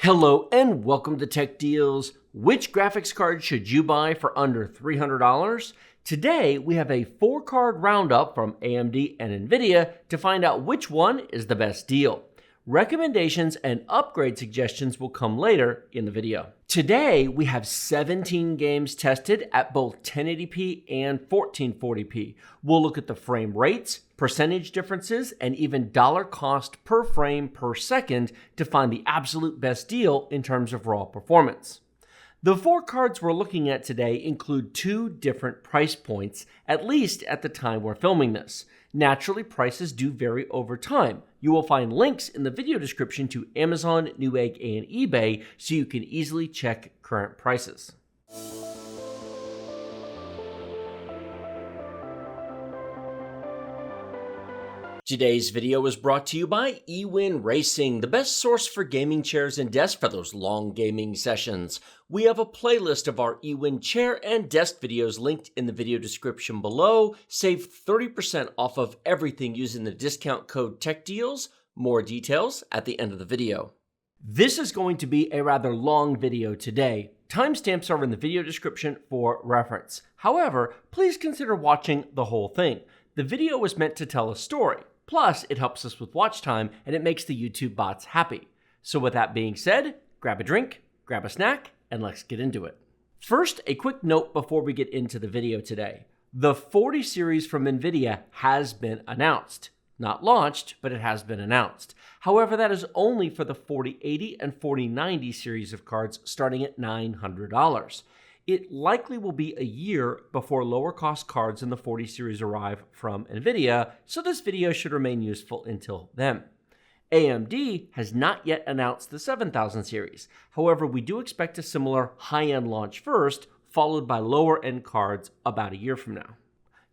Hello and welcome to Tech Deals. Which graphics card should you buy for under $300? Today, we have a 4-card roundup from AMD and NVIDIA to find out which one is the best deal. Recommendations and upgrade suggestions will come later in the video. Today, we have 17 games tested at both 1080p and 1440p. We'll look at the frame rates, percentage differences, and even dollar cost per frame per second to find the absolute best deal in terms of raw performance. The 4 cards we're looking at today include 2 different price points, at least at the time we're filming this. Naturally, prices do vary over time. You will find links in the video description to Amazon, Newegg, and eBay so you can easily check current prices. Today's video is brought to you by Ewin Racing, the best source for gaming chairs and desks for those long gaming sessions. We have a playlist of our Ewin chair and desk videos linked in the video description below. Save 30% off of everything using the discount code techdeals. More details at the end of the video. This is going to be a rather long video today. Timestamps are in the video description for reference. However, please consider watching the whole thing. The video was meant to tell a story. Plus, it helps us with watch time and it makes the YouTube bots happy. So with that being said, grab a drink, grab a snack, and let's get into it. First, a quick note before we get into the video today. The 40 series from NVIDIA has been announced. Not launched, but it has been announced. However, that is only for the 4080 and 4090 series of cards starting at $900. It likely will be a year before lower cost cards in the 40 series arrive from NVIDIA, so this video should remain useful until then. AMD has not yet announced the 7000 series. However, we do expect a similar high-end launch first, followed by lower-end cards about a year from now.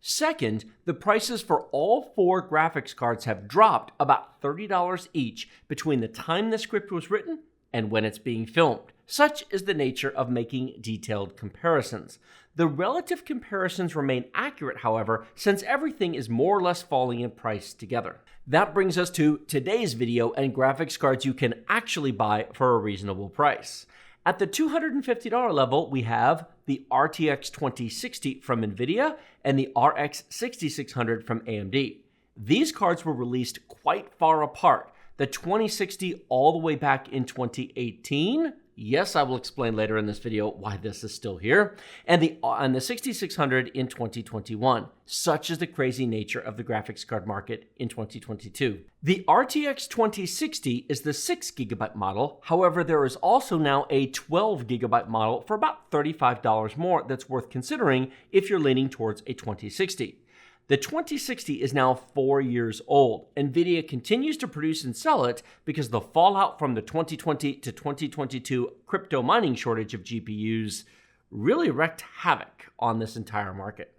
Second, the prices for all 4 graphics cards have dropped about $30 each between the time the script was written and when it's being filmed. Such is the nature of making detailed comparisons. The relative comparisons remain accurate, however, since everything is more or less falling in price together. That brings us to today's video and graphics cards you can actually buy for a reasonable price. At the $250 level, we have the RTX 2060 from NVIDIA and the RX 6600 from AMD. These cards were released quite far apart. The 2060 all the way back in 2018. Yes, I will explain later in this video why this is still here. And the 6600 in 2021. Such is the crazy nature of the graphics card market in 2022. The RTX 2060 is the 6GB model. However, there is also now a 12GB model for about $35 more that's worth considering if you're leaning towards a 2060. The 2060 is now 4 years old. NVIDIA continues to produce and sell it because the fallout from the 2020 to 2022 crypto mining shortage of GPUs really wreaked havoc on this entire market.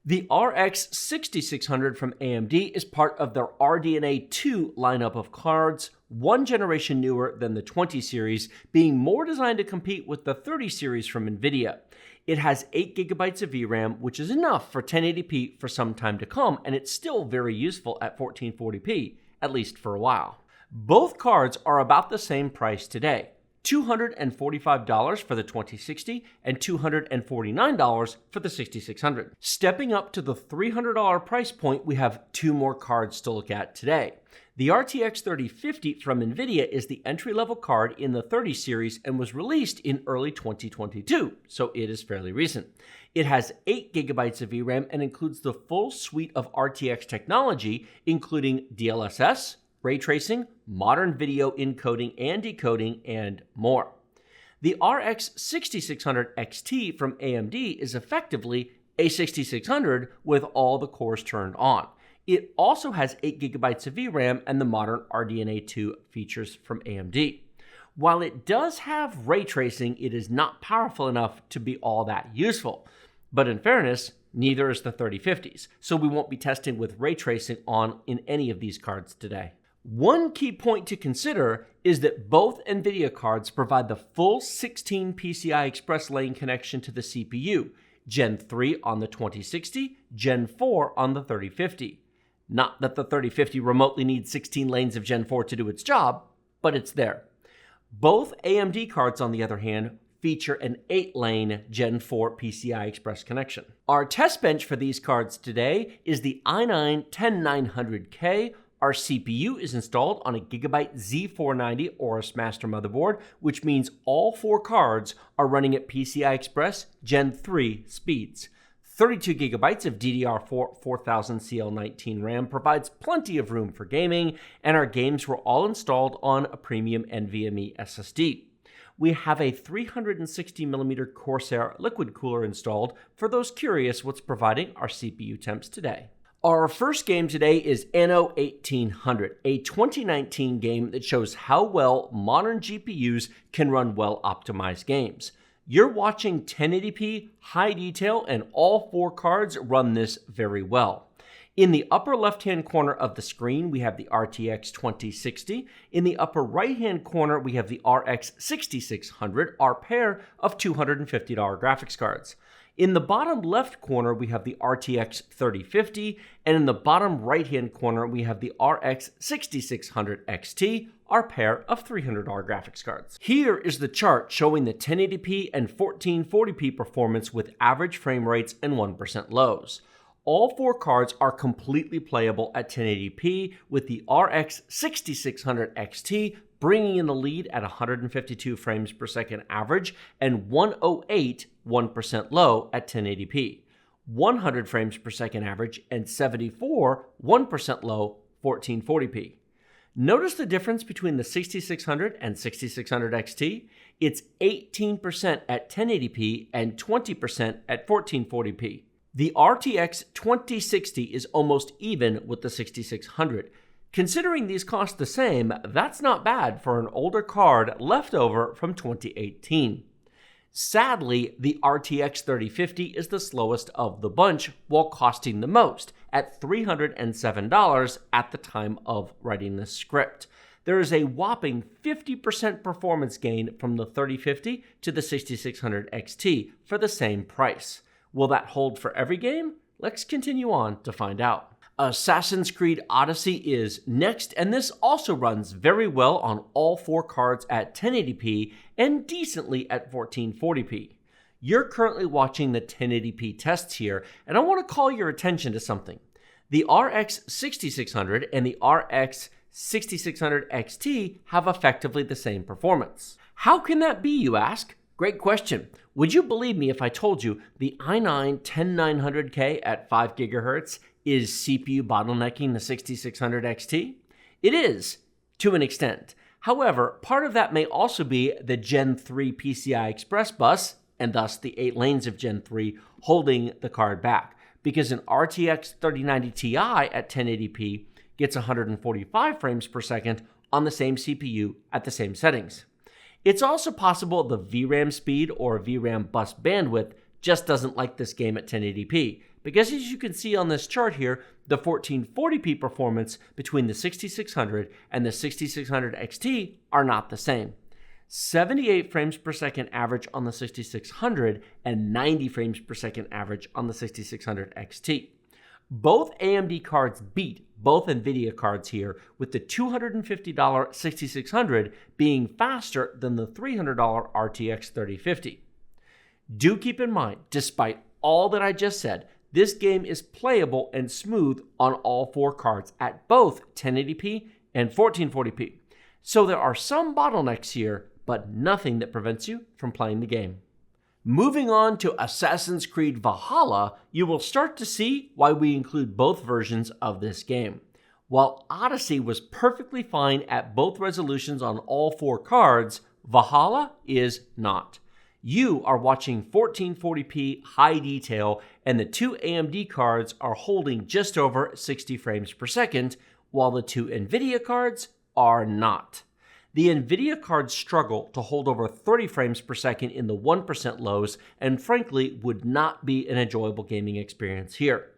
The RX 6600 from AMD is part of their RDNA 2 lineup of cards, 1 generation newer than the 20 series, being more designed to compete with the 30 series from NVIDIA. It has 8GB of VRAM, which is enough for 1080p for some time to come, and it's still very useful at 1440p, at least for a while. Both cards are about the same price today, $245 for the 2060 and $249 for the 6600. Stepping up to the $300 price point, we have 2 more cards to look at today. The RTX 3050 from NVIDIA is the entry-level card in the 30 series and was released in early 2022, so it is fairly recent. It has 8GB of VRAM and includes the full suite of RTX technology, including DLSS, ray tracing, modern video encoding and decoding, and more. The RX 6600 XT from AMD is effectively a 6600 with all the cores turned on. It also has 8GB of VRAM and the modern RDNA 2 features from AMD. While it does have ray tracing, it is not powerful enough to be all that useful. But in fairness, neither is the 3050s, so we won't be testing with ray tracing in any of these cards today. One key point to consider is that both NVIDIA cards provide the full 16 PCI Express lane connection to the CPU, Gen 3 on the 2060, Gen 4 on the 3050. Not that the 3050 remotely needs 16 lanes of Gen 4 to do its job, but it's there. Both AMD cards, on the other hand, feature an 8-lane Gen 4 PCI Express connection. Our test bench for these cards today is the i9-10900K. Our CPU is installed on a Gigabyte Z490 Aorus Master motherboard, which means all 4 cards are running at PCI Express Gen 3 speeds. 32 gigabytes of DDR4 4000CL19 RAM provides plenty of room for gaming, and our games were all installed on a premium NVMe SSD. We have a 360mm Corsair liquid cooler installed for those curious what's providing our CPU temps today. Our first game today is Anno 1800, a 2019 game that shows how well modern GPUs can run well-optimized games. You're watching 1080p, high detail, and all 4 cards run this very well. In the upper left-hand corner of the screen, we have the RTX 2060. In the upper right-hand corner, we have the RX 6600, our pair of $250 graphics cards. In the bottom left corner, we have the RTX 3050, and in the bottom right-hand corner, we have the RX 6600 XT, our pair of $300 graphics cards. Here is the chart showing the 1080p and 1440p performance with average frame rates and 1% lows. All 4 cards are completely playable at 1080p, with the RX 6600 XT bringing in the lead at 152 frames per second average and 108 1% low at 1080p, 100 frames per second average and 74 1% low 1440p. Notice the difference between the 6600 and 6600 XT. It's 18% at 1080p and 20% at 1440p. The RTX 2060 is almost even with the 6600. Considering these cost the same, that's not bad for an older card left over from 2018. Sadly, the RTX 3050 is the slowest of the bunch while costing the most at $307 at the time of writing this script. There is a whopping 50% performance gain from the 3050 to the 6600 XT for the same price. Will that hold for every game? Let's continue on to find out. Assassin's Creed Odyssey is next, and this also runs very well on all 4 cards at 1080p and decently at 1440p. You're currently watching the 1080p tests here, and I want to call your attention to something. The RX 6600 and the RX 6600 XT have effectively the same performance. How can that be, you ask? Great question. Would you believe me if I told you the i9-10900K at 5 GHz is CPU bottlenecking the 6600 XT? It is, to an extent. However, part of that may also be the Gen 3 PCI Express bus, and thus the 8 lanes of Gen 3 holding the card back, because an RTX 3090 Ti at 1080p gets 145 frames per second on the same CPU at the same settings. It's also possible the VRAM speed or VRAM bus bandwidth just doesn't like this game at 1080p, because as you can see on this chart here, the 1440p performance between the 6600 and the 6600 XT are not the same. 78 frames per second average on the 6600 and 90 frames per second average on the 6600 XT. Both AMD cards beat both NVIDIA cards here, with the $250 6600 being faster than the $300 RTX 3050. Do keep in mind, despite all that I just said, this game is playable and smooth on all 4 cards at both 1080p and 1440p. So there are some bottlenecks here, but nothing that prevents you from playing the game. Moving on to Assassin's Creed Valhalla, you will start to see why we include both versions of this game. While Odyssey was perfectly fine at both resolutions on all 4 cards, Valhalla is not. You are watching 1440p high detail, and the 2 AMD cards are holding just over 60 frames per second, while the 2 NVIDIA cards are not. The NVIDIA cards struggle to hold over 30 frames per second in the 1% lows, and frankly would not be an enjoyable gaming experience here.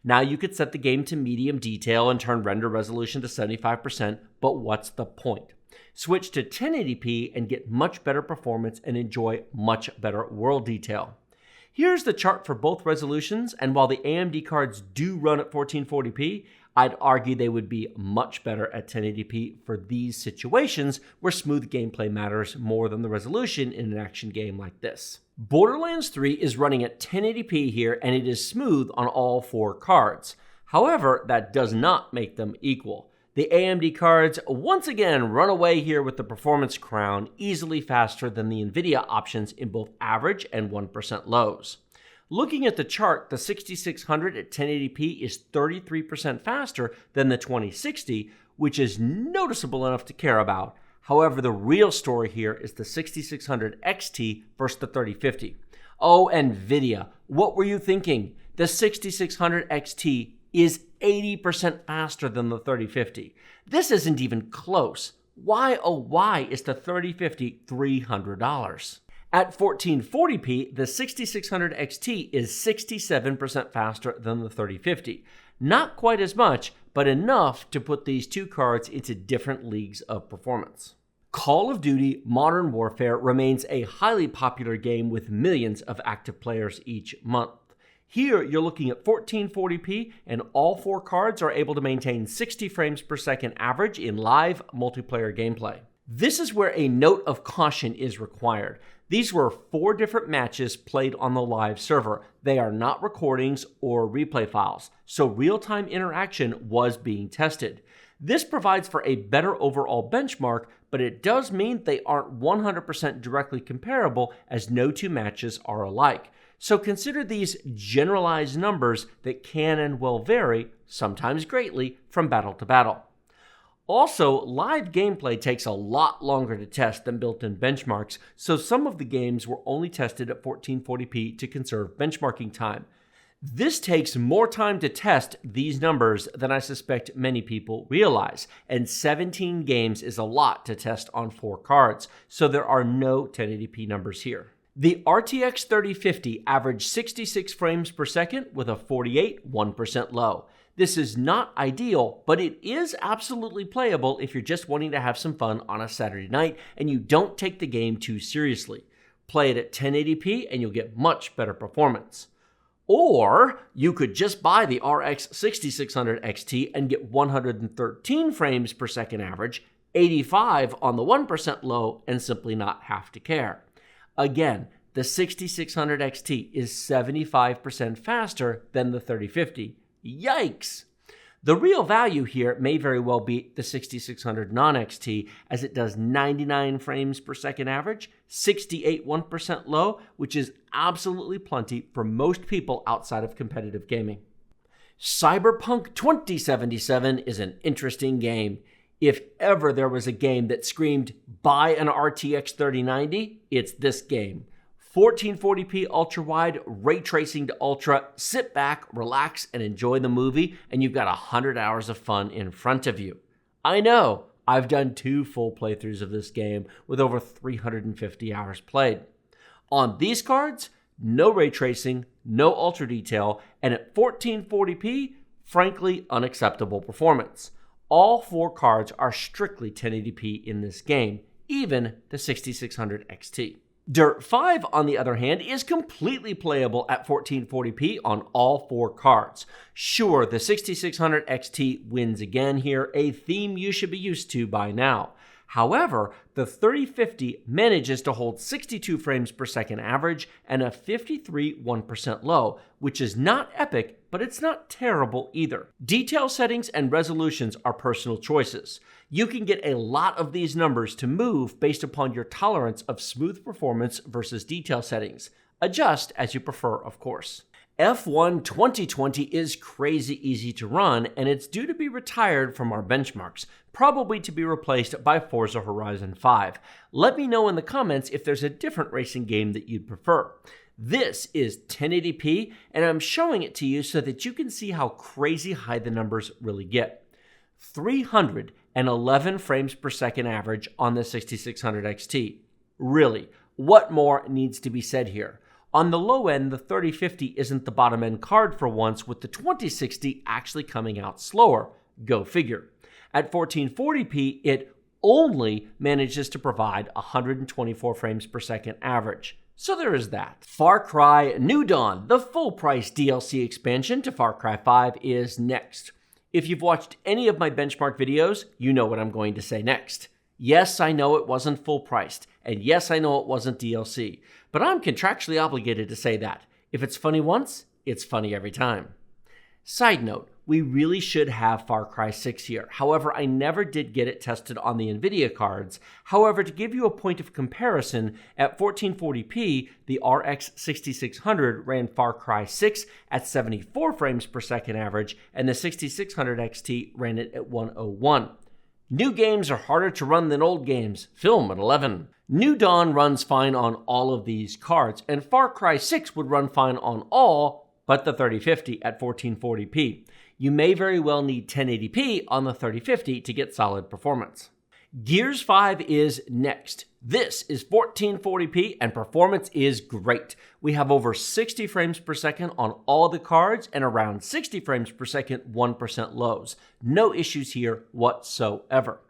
Now you could set the game to medium detail and turn render resolution to 75%, but what's the point? Switch to 1080p and get much better performance and enjoy much better world detail. Here's the chart for both resolutions, and while the AMD cards do run at 1440p, I'd argue they would be much better at 1080p for these situations where smooth gameplay matters more than the resolution in an action game like this. Borderlands 3 is running at 1080p here, and it is smooth on all 4 cards. However, that does not make them equal. The AMD cards once again run away here with the performance crown, easily faster than the NVIDIA options in both average and 1% lows. Looking at the chart, the 6600 at 1080p is 33% faster than the 2060, which is noticeable enough to care about. However, the real story here is the 6600 XT versus the 3050. Oh, NVIDIA, what were you thinking? The 6600 XT is 80% faster than the 3050. This isn't even close. Why, oh why, is the 3050 $300? At 1440p, the 6600 XT is 67% faster than the 3050. Not quite as much, but enough to put these two cards into different leagues of performance. Call of Duty Modern Warfare remains a highly popular game with millions of active players each month. Here, you're looking at 1440p, and all 4 cards are able to maintain 60 frames per second average in live multiplayer gameplay. This is where a note of caution is required. These were 4 different matches played on the live server. They are not recordings or replay files, so real-time interaction was being tested. This provides for a better overall benchmark, but it does mean they aren't 100% directly comparable, as no 2 matches are alike. So consider these generalized numbers that can and will vary, sometimes greatly, from battle to battle. Also, live gameplay takes a lot longer to test than built-in benchmarks, so some of the games were only tested at 1440p to conserve benchmarking time. This takes more time to test these numbers than I suspect many people realize, and 17 games is a lot to test on 4 cards, so there are no 1080p numbers here. The RTX 3050 averaged 66 frames per second with a 48 1% low. This is not ideal, but it is absolutely playable if you're just wanting to have some fun on a Saturday night and you don't take the game too seriously. Play it at 1080p and you'll get much better performance. Or you could just buy the RX 6600 XT and get 113 frames per second average, 85 on the 1% low, and simply not have to care. Again, the 6600 XT is 75% faster than the 3050. Yikes! The real value here may very well be the 6600 non-XT, as it does 99 frames per second average, 68 1% low, which is absolutely plenty for most people outside of competitive gaming. Cyberpunk 2077 is an interesting game. If ever there was a game that screamed, buy an RTX 3090, it's this game. 1440p ultra-wide, ray tracing to ultra, sit back, relax, and enjoy the movie, and you've got 100 hours of fun in front of you. I know, I've done 2 full playthroughs of this game with over 350 hours played. On these cards, no ray tracing, no ultra detail, and at 1440p, frankly, unacceptable performance. All 4 cards are strictly 1080p in this game, even the 6600 XT. Dirt 5, on the other hand, is completely playable at 1440p on all 4 cards. Sure, the 6600 XT wins again here, a theme you should be used to by now. However, the 3050 manages to hold 62 frames per second average and a 53 1% low, which is not epic, but it's not terrible either. Detail settings and resolutions are personal choices. You can get a lot of these numbers to move based upon your tolerance of smooth performance versus detail settings. Adjust as you prefer, of course. F1 2020 is crazy easy to run, and it's due to be retired from our benchmarks, probably to be replaced by Forza Horizon 5. Let me know in the comments if there's a different racing game that you'd prefer. This is 1080p, and I'm showing it to you so that you can see how crazy high the numbers really get. 311 frames per second average on the 6600 XT. Really, what more needs to be said here? On the low end, the 3050 isn't the bottom end card for once, with the 2060 actually coming out slower. Go figure. At 1440p, it only manages to provide 124 frames per second average. So there is that. Far Cry New Dawn, the full price DLC expansion to Far Cry 5, is next. If you've watched any of my benchmark videos, you know what I'm going to say next. Yes, I know it wasn't full priced, and yes, I know it wasn't DLC, but I'm contractually obligated to say that. If it's funny once, it's funny every time. Side note, we really should have Far Cry 6 here. However, I never did get it tested on the NVIDIA cards. However, to give you a point of comparison, at 1440p, the RX 6600 ran Far Cry 6 at 74 frames per second average, and the 6600 XT ran it at 101. New games are harder to run than old games. Film at 11. New Dawn runs fine on all of these cards, and Far Cry 6 would run fine on all but the 3050 at 1440p. You may very well need 1080p on the 3050 to get solid performance. Gears 5 is next. This is 1440p and performance is great. We have over 60 frames per second on all the cards and around 60 frames per second 1% lows. No issues here whatsoever.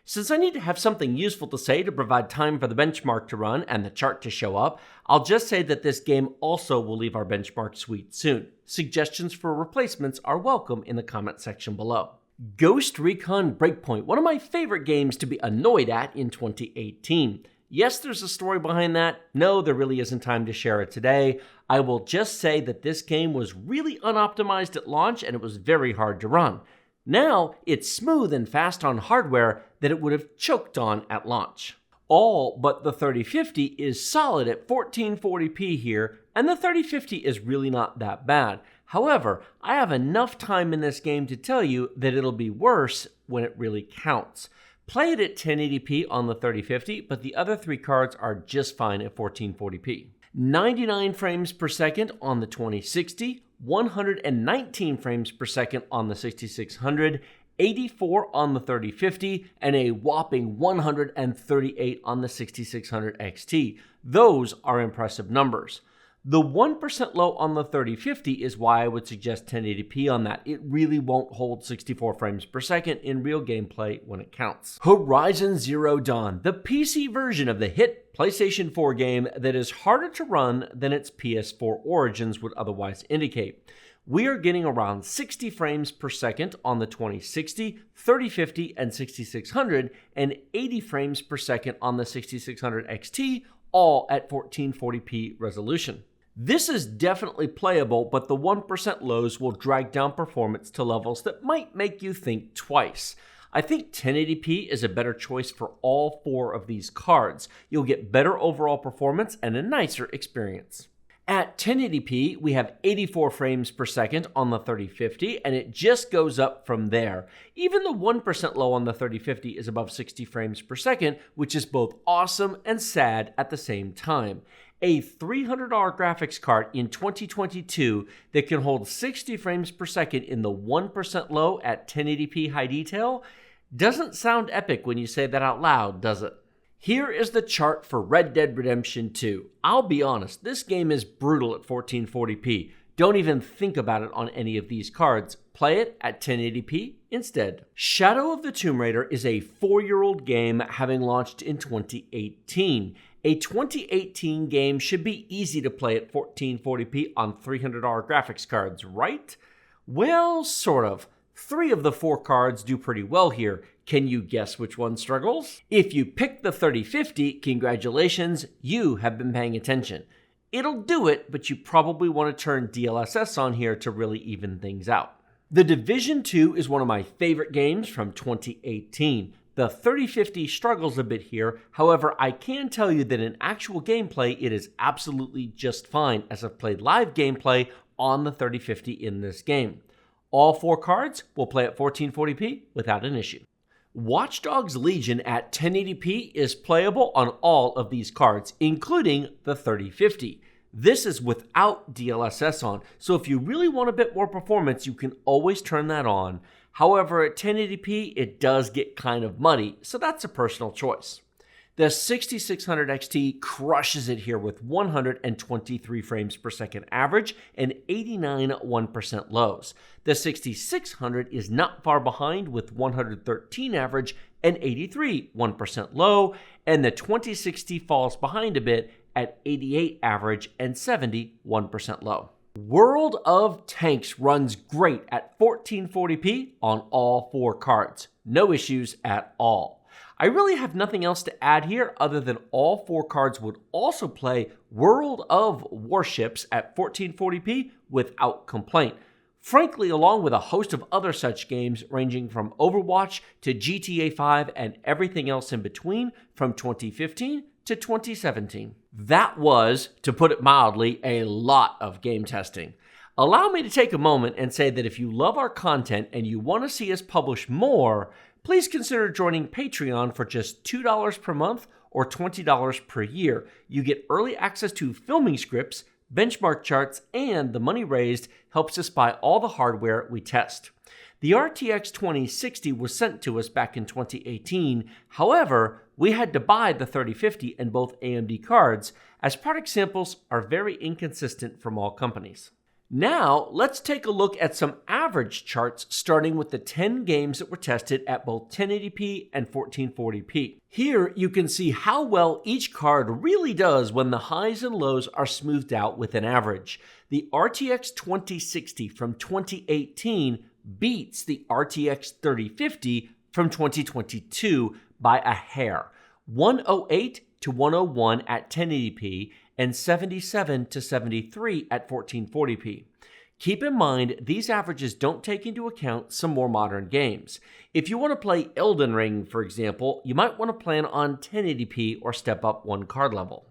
Since I need to have something useful to say to provide time for the benchmark to run and the chart to show up, I'll just say that this game also will leave our benchmark suite soon. Suggestions for replacements are welcome in the comment section below. Ghost Recon Breakpoint, one of my favorite games to be annoyed at in 2018. Yes, there's a story behind that. No, there really isn't time to share it today. I will just say that this game was really unoptimized at launch and it was very hard to run. Now, it's smooth and fast on hardware that it would have choked on at launch. All but the 3050 is solid at 1440p here, and the 3050 is really not that bad. However, I have enough time in this game to tell you that it'll be worse when it really counts. Play it at 1080p on the 3050, but the other three cards are just fine at 1440p. 99 frames per second on the 2060, 119 frames per second on the 6600, 84 on the 3050, and a whopping 138 on the 6600 XT. Those are impressive numbers. The 1% low on the 3050 is why I would suggest 1080p on that. It really won't hold 64 frames per second in real gameplay when it counts. Horizon Zero Dawn, the PC version of the hit PlayStation 4 game that is harder to run than its PS4 origins would otherwise indicate. We are getting around 60 frames per second on the 2060, 3050, and 6600, and 80 frames per second on the 6600 XT, all at 1440p resolution. This is definitely playable, but the 1% lows will drag down performance to levels that might make you think twice. I think 1080p is a better choice for all four of these cards. You'll get better overall performance and a nicer experience. At 1080p, we have 84 frames per second on the 3050, and it just goes up from there. Even the 1% low on the 3050 is above 60 frames per second, which is both awesome and sad at the same time. A $300 graphics card in 2022 that can hold 60 frames per second in the 1% low at 1080p high detail doesn't sound epic when you say that out loud, does it? Here is the chart for Red Dead Redemption 2. I'll be honest, this game is brutal at 1440p. Don't even think about it on any of these cards. Play it at 1080p instead. Shadow of the Tomb Raider is a 4-year-old game having launched in 2018. A 2018 game should be easy to play at 1440p on $300 graphics cards, right? Well, sort of. 3 of the 4 cards do pretty well here. Can you guess which one struggles? If you pick the 3050, congratulations, you have been paying attention. It'll do it, but you probably want to turn DLSS on here to really even things out. The Division 2 is one of my favorite games from 2018. The 3050 struggles a bit here, however, I can tell you that in actual gameplay, it is absolutely just fine, as I've played live gameplay on the 3050 in this game. All 4 cards will play at 1440p without an issue. Watch Dogs Legion at 1080p is playable on all of these cards, including the 3050. This is without DLSS on, so if you really want a bit more performance, you can always turn that on. However, at 1080p, it does get kind of muddy, so that's a personal choice. The 6600 XT crushes it here with 123 frames per second average and 89 1% lows. The 6600 is not far behind with 113 average and 83 1% low, and the 2060 falls behind a bit at 88 average and 70 1% low. World of Tanks runs great at 1440p on all 4 cards. No issues at all. I really have nothing else to add here other than all 4 cards would also play World of Warships at 1440p without complaint. Frankly, along with a host of other such games ranging from Overwatch to GTA 5 and everything else in between from 2015 to 2017. That was, to put it mildly, a lot of game testing. Allow me to take a moment and say that if you love our content and you want to see us publish more, please consider joining Patreon for just $2 per month or $20 per year. You get early access to filming scripts, benchmark charts, and the money raised helps us buy all the hardware we test. The RTX 2060 was sent to us back in 2018. However, we had to buy the 3050 and both AMD cards, as product samples are very inconsistent from all companies. Now, let's take a look at some average charts starting with the 10 games that were tested at both 1080p and 1440p. Here, you can see how well each card really does when the highs and lows are smoothed out with an average. The RTX 2060 from 2018 beats the RTX 3050 from 2022 by a hair. 108 to 101 at 1080p and 77 to 73 at 1440p. Keep in mind, these averages don't take into account some more modern games. If you want to play Elden Ring, for example, you might want to plan on 1080p or step up one card level.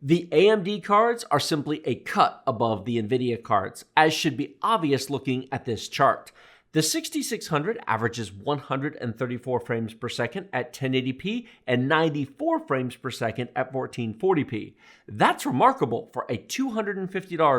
The AMD cards are simply a cut above the NVIDIA cards, as should be obvious looking at this chart. The 6600 averages 134 frames per second at 1080p and 94 frames per second at 1440p. That's remarkable for a $250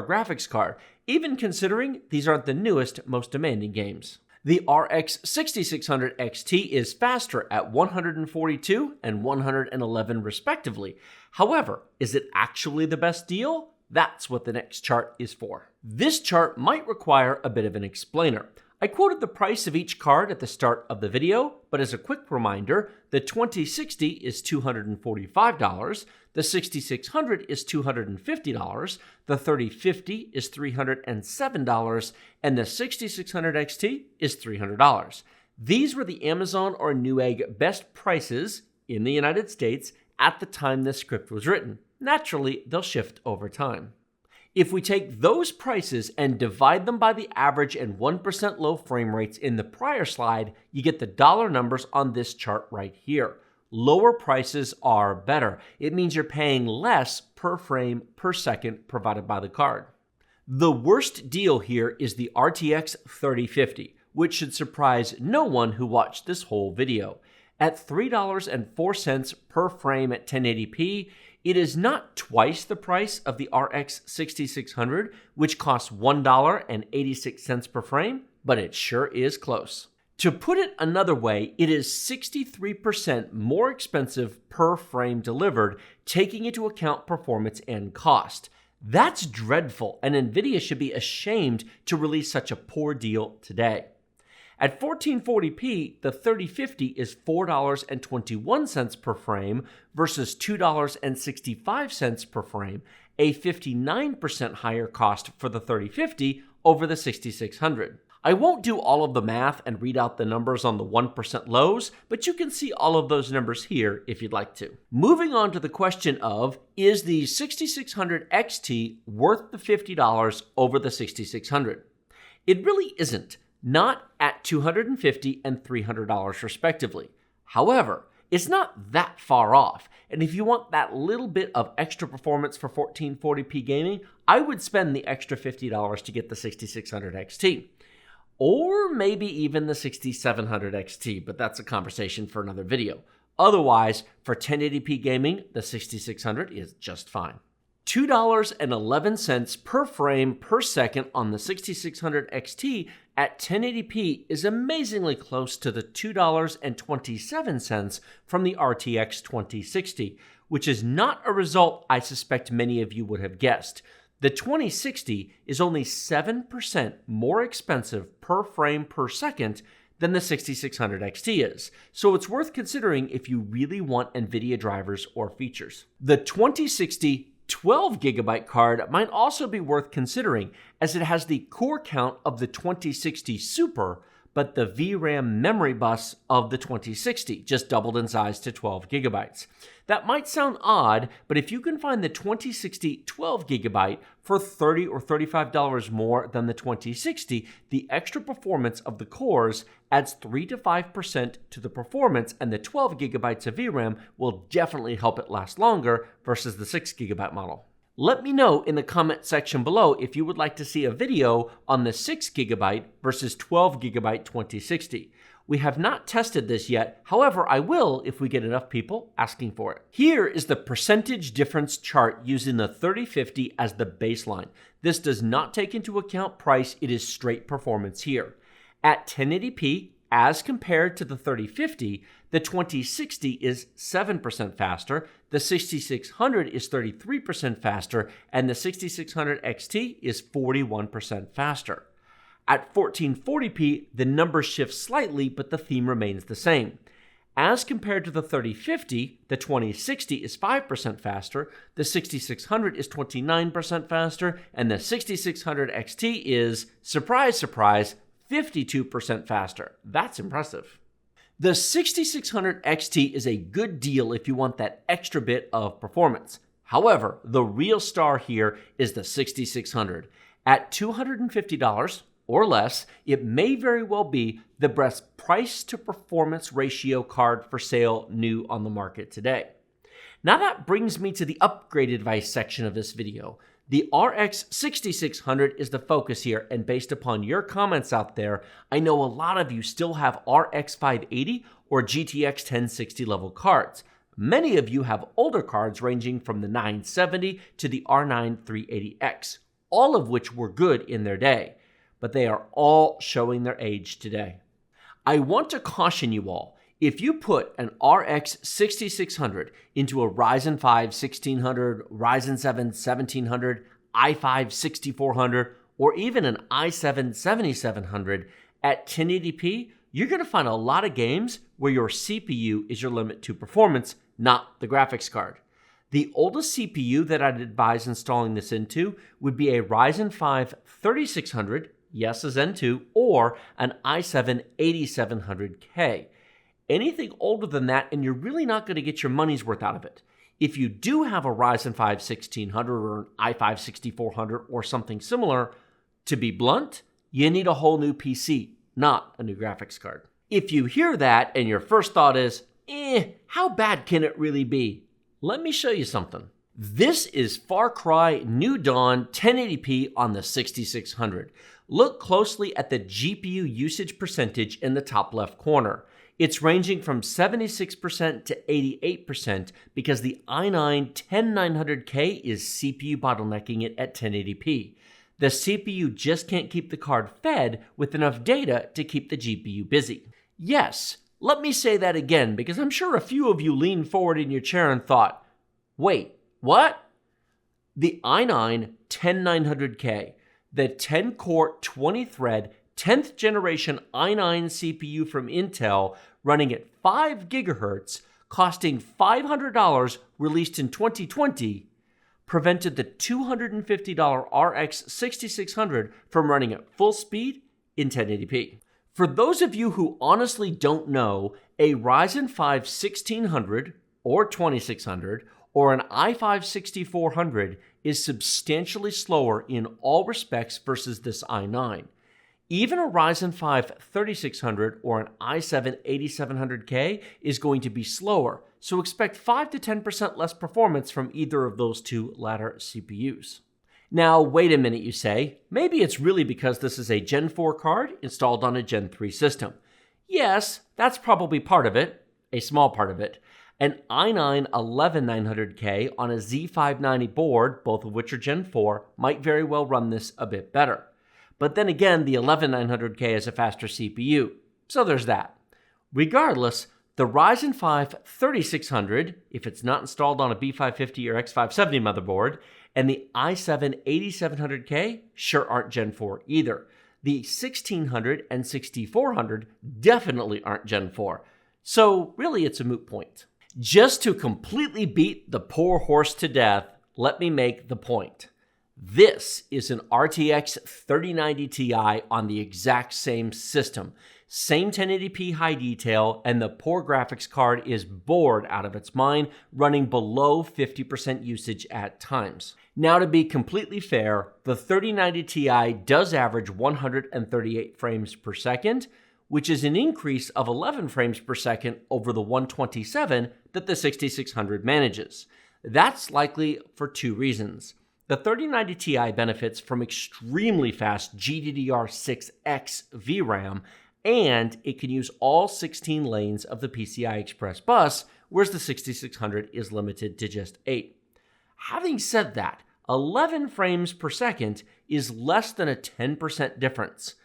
graphics card, even considering these aren't the newest, most demanding games. The RX 6600 XT is faster at 142 and 111 respectively. However, is it actually the best deal? That's what the next chart is for. This chart might require a bit of an explainer. I quoted the price of each card at the start of the video, but as a quick reminder, the 2060 is $245, the 6600 is $250, the 3050 is $307, and the 6600 XT is $300. These were the Amazon or Newegg best prices in the United States at the time this script was written. Naturally, they'll shift over time. If we take those prices and divide them by the average and 1% low frame rates in the prior slide, you get the dollar numbers on this chart right here. Lower prices are better. It means you're paying less per frame per second provided by the card. The worst deal here is the RTX 3050, which should surprise no one who watched this whole video. At $3.04 per frame at 1080p, it is not twice the price of the RX 6600, which costs $1.86 per frame, but it sure is close. To put it another way, it is 63% more expensive per frame delivered, taking into account performance and cost. That's dreadful, and NVIDIA should be ashamed to release such a poor deal today. At 1440p, the 3050 is $4.21 per frame versus $2.65 per frame, a 59% higher cost for the 3050 over the 6600. I won't do all of the math and read out the numbers on the 1% lows, but you can see all of those numbers here if you'd like to. Moving on to the question of, is the 6600 XT worth the $50 over the 6600? It really isn't. Not at $250 and $300 respectively. However, it's not that far off, and if you want that little bit of extra performance for 1440p gaming, I would spend the extra $50 to get the 6600 XT. Or maybe even the 6700 XT, but that's a conversation for another video. Otherwise, for 1080p gaming, the 6600 is just fine. $2.11 per frame per second on the 6600 XT at 1080p is amazingly close to the $2.27 from the RTX 2060, which is not a result I suspect many of you would have guessed. The 2060 is only 7% more expensive per frame per second than the 6600 XT is, so it's worth considering if you really want NVIDIA drivers or features. The 2060 12GB card might also be worth considering, as it has the core count of the 2060 Super, but the VRAM memory bus of the 2060, just doubled in size to 12GB. That might sound odd, but if you can find the 2060 12GB for $30 or $35 more than the 2060, the extra performance of the cores adds 3 to 5% to the performance, and the 12GB of VRAM will definitely help it last longer versus the 6GB model. Let me know in the comment section below if you would like to see a video on the 6GB versus 12GB 2060. We have not tested this yet, however I will if we get enough people asking for it. Here is the percentage difference chart using the 3050 as the baseline. This does not take into account price, it is straight performance here. At 1080p, as compared to the 3050, the 2060 is 7% faster, the 6600 is 33% faster, and the 6600 XT is 41% faster. At 1440p, the numbers shift slightly, but the theme remains the same. As compared to the 3050, the 2060 is 5% faster, the 6600 is 29% faster, and the 6600 XT is, surprise, surprise, 52% faster. That's impressive. The 6600 XT is a good deal if you want that extra bit of performance. However, the real star here is the 6600. At $250 or less, it may very well be the best price to performance ratio card for sale new on the market today. Now that brings me to the upgrade advice section of this video. The RX 6600 is the focus here, and based upon your comments out there, I know a lot of you still have RX 580 or GTX 1060 level cards. Many of you have older cards ranging from the 970 to the R9 380X, all of which were good in their day, but they are all showing their age today. I want to caution you all. If you put an RX 6600 into a Ryzen 5 1600, Ryzen 7 1700, i5 6400, or even an i7 7700 at 1080p, you're going to find a lot of games where your CPU is your limit to performance, not the graphics card. The oldest CPU that I'd advise installing this into would be a Ryzen 5 3600, yes, a Zen 2, or an i7 8700K. Anything older than that, and you're really not going to get your money's worth out of it. If you do have a Ryzen 5 1600 or an i5 6400 or something similar, to be blunt, you need a whole new PC, not a new graphics card. If you hear that and your first thought is, how bad can it really be? Let me show you something. This is Far Cry New Dawn 1080p on the 6600. Look closely at the GPU usage percentage in the top left corner. It's ranging from 76% to 88% because the i9 10900K is CPU bottlenecking it at 1080p. The CPU just can't keep the card fed with enough data to keep the GPU busy. Yes, let me say that again because I'm sure a few of you leaned forward in your chair and thought, wait, what? The i9 10900K, the 10-core 20-thread 10th generation i9 CPU from Intel running at 5 GHz, costing $500, released in 2020, prevented the $250 RX 6600 from running at full speed in 1080p. For those of you who honestly don't know, a Ryzen 5 1600 or 2600 or an i5 6400 is substantially slower in all respects versus this i9. Even a Ryzen 5 3600 or an i7 8700K is going to be slower, so expect 5 to 10% less performance from either of those two latter CPUs. Now, wait a minute, you say. Maybe it's really because this is a Gen 4 card installed on a Gen 3 system. Yes, that's probably part of it, a small part of it. An i9 11900K on a Z590 board, both of which are Gen 4, might very well run this a bit better. But then again, the 11900K is a faster CPU, so there's that. Regardless, the Ryzen 5 3600, if it's not installed on a B550 or X570 motherboard, and the i7 8700K sure aren't Gen 4 either. The 1600 and 6400 definitely aren't Gen 4. So really it's a moot point. Just to completely beat the poor horse to death, let me make the point. This is an RTX 3090 Ti on the exact same system. Same 1080p high detail, and the poor graphics card is bored out of its mind, running below 50% usage at times. Now, to be completely fair, the 3090 Ti does average 138 frames per second, which is an increase of 11 frames per second over the 127 that the 6600 manages. That's likely for two reasons. The 3090 Ti benefits from extremely fast GDDR6X VRAM, and it can use all 16 lanes of the PCI Express bus, whereas the 6600 is limited to just 8. Having said that, 11 frames per second is less than a 10% difference.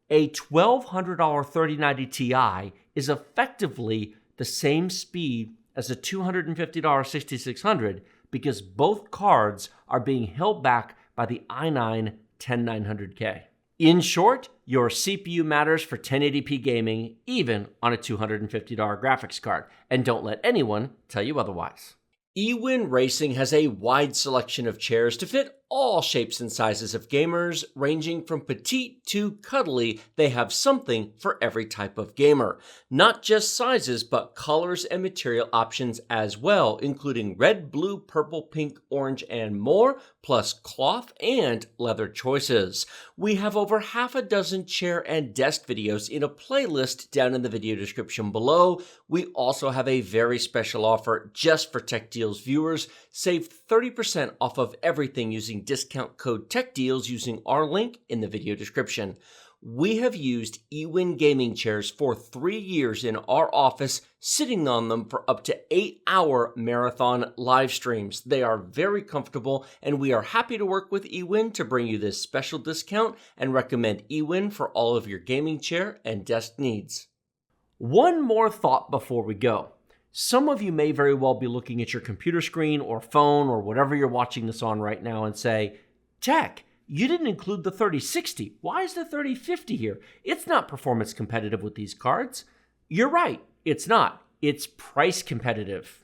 A $1,200 3090 Ti is effectively the same speed as a $250 6600 because both cards are being held back by the i9 10900K. In short, your CPU matters for 1080p gaming, even on a $250 graphics card, and don't let anyone tell you otherwise. Ewin Racing has a wide selection of chairs to fit all shapes and sizes of gamers, ranging from petite to cuddly. They have something for every type of gamer. Not just sizes, but colors and material options as well, including red, blue, purple, pink, orange, and more, plus cloth and leather choices. We have over half a dozen chair and desk videos in a playlist down in the video description below. We also have a very special offer just for techdeals viewers. Save 30% off of everything using discount code techdeals using our link in the video description. We have used Ewin gaming chairs for 3 years in our office, sitting on them for up to 8-hour marathon live streams. They are very comfortable, and we are happy to work with Ewin to bring you this special discount and recommend Ewin for all of your gaming chair and desk needs. One more thought before we go. Some of you may very well be looking at your computer screen or phone or whatever you're watching this on right now and say, Tech, you didn't include the 3060. Why is the 3050 here? It's not performance competitive with these cards. You're right, it's not. It's price competitive,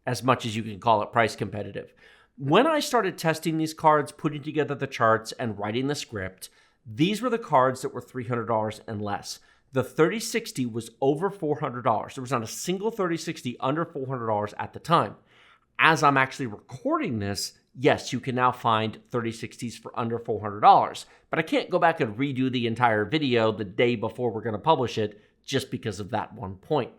as much as you can call it price competitive. When I started testing these cards, putting together the charts, and writing the script, these were the cards that were $300 and less. The 3060 was over $400. There was not a single 3060 under $400 at the time. As I'm actually recording this, yes, you can now find 3060s for under $400, but I can't go back and redo the entire video the day before we're going to publish it just because of that one point.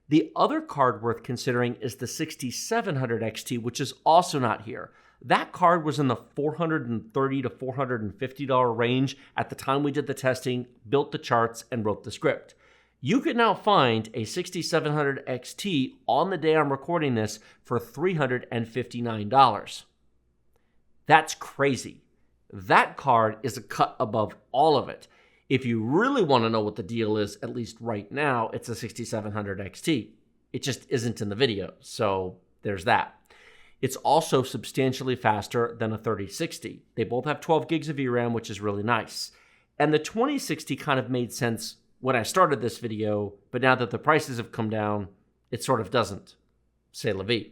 The other card worth considering is the 6700 XT, which is also not here. That card was in the $430 to $450 range at the time we did the testing, built the charts, and wrote the script. You can now find a 6700 XT on the day I'm recording this for $359. That's crazy. That card is a cut above all of it. If you really want to know what the deal is, at least right now, it's a 6700 XT. It just isn't in the video, so there's that. It's also substantially faster than a 3060. They both have 12 gigs of VRAM, which is really nice. And the 2060 kind of made sense when I started this video, but now that the prices have come down, it sort of doesn't. C'est la vie.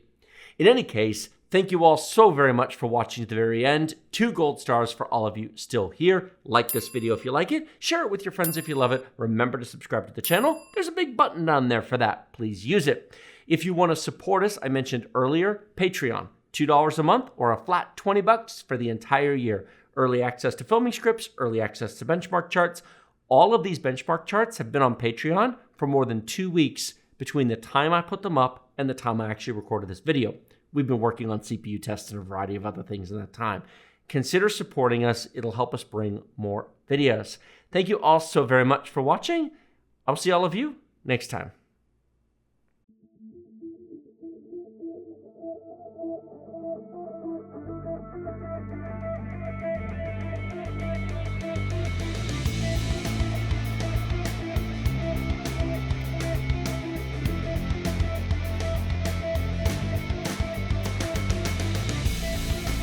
In any case, thank you all so very much for watching to the very end. 2 gold stars for all of you still here. Like this video if you like it. Share it with your friends if you love it. Remember to subscribe to the channel. There's a big button down there for that. Please use it. If you want to support us, I mentioned earlier, Patreon. $2 a month or a flat $20 for the entire year. Early access to filming scripts, early access to benchmark charts. All of these benchmark charts have been on Patreon for more than 2 weeks between the time I put them up and the time I actually recorded this video. We've been working on CPU tests and a variety of other things in that time. Consider supporting us. It'll help us bring more videos. Thank you all so very much for watching. I'll see all of you next time.